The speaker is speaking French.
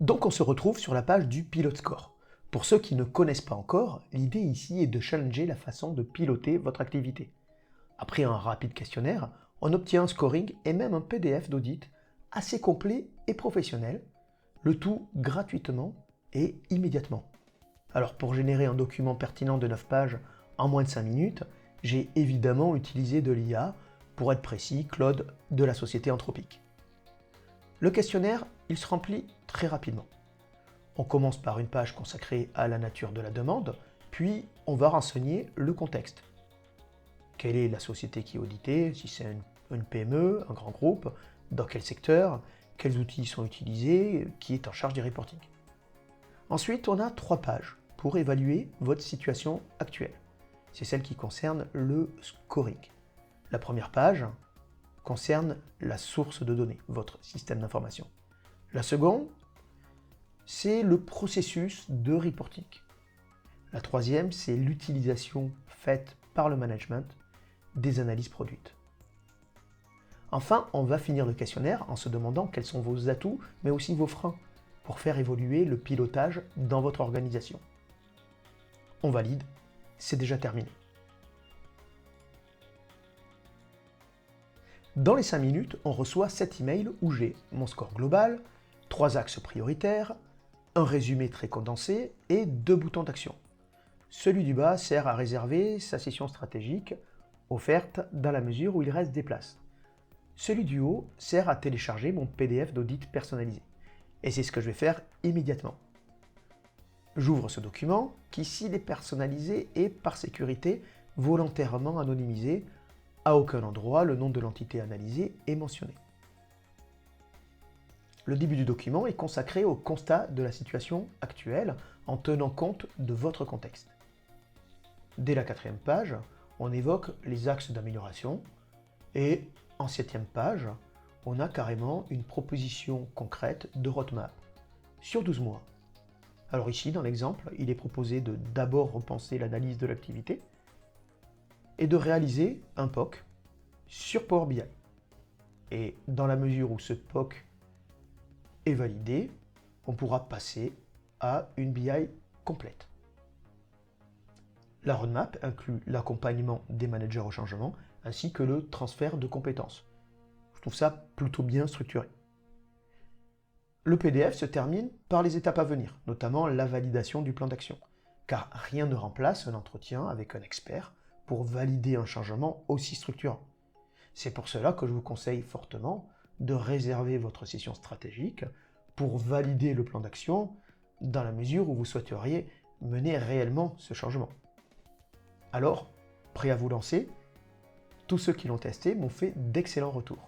Donc on se retrouve sur la page du Pilot Score. Pour ceux qui ne connaissent pas encore, l'idée ici est de challenger la façon de piloter votre activité. Après un rapide questionnaire, on obtient un scoring et même un PDF d'audit assez complet et professionnel, le tout gratuitement et immédiatement. Alors pour générer un document pertinent de 9 pages en moins de 5 minutes, j'ai évidemment utilisé de l'IA, pour être précis, Claude de la société Anthropic. Le questionnaire, il se remplit très rapidement. On commence par une page consacrée à la nature de la demande, puis on va renseigner le contexte. Quelle est la société qui est auditée, si c'est une PME, un grand groupe, dans quel secteur, quels outils sont utilisés, qui est en charge du reporting. Ensuite, on a 3 pages pour évaluer votre situation actuelle. C'est celle qui concerne le scoring. La première page concerne la source de données, votre système d'information. La seconde, c'est le processus de reporting. La troisième, c'est l'utilisation faite par le management des analyses produites. Enfin, on va finir le questionnaire en se demandant quels sont vos atouts, mais aussi vos freins, pour faire évoluer le pilotage dans votre organisation. On valide, c'est déjà terminé. Dans les 5 minutes, on reçoit 7 emails où j'ai mon score global, 3 axes prioritaires, un résumé très condensé et 2 boutons d'action. Celui du bas sert à réserver sa session stratégique offerte dans la mesure où il reste des places. Celui du haut sert à télécharger mon PDF d'audit personnalisé. Et c'est ce que je vais faire immédiatement. J'ouvre ce document qui, s'il est personnalisé, est par sécurité volontairement anonymisé. À aucun endroit, le nom de l'entité analysée est mentionné. Le début du document est consacré au constat de la situation actuelle en tenant compte de votre contexte. Dès la 4e page, on évoque les axes d'amélioration et en 7e page, on a carrément une proposition concrète de roadmap sur 12 mois. Alors ici, dans l'exemple, il est proposé de d'abord repenser l'analyse de l'activité et de réaliser un POC sur Power BI. Et dans la mesure où ce POC est validé, on pourra passer à une BI complète. La roadmap inclut l'accompagnement des managers au changement ainsi que le transfert de compétences. Je trouve ça plutôt bien structuré. Le PDF se termine par les étapes à venir, notamment la validation du plan d'action, car rien ne remplace un entretien avec un expert pour valider un changement aussi structurant. C'est pour cela que je vous conseille fortement de réserver votre session stratégique pour valider le plan d'action dans la mesure où vous souhaiteriez mener réellement ce changement. Alors, prêt à vous lancer? Tous ceux qui l'ont testé m'ont fait d'excellents retours.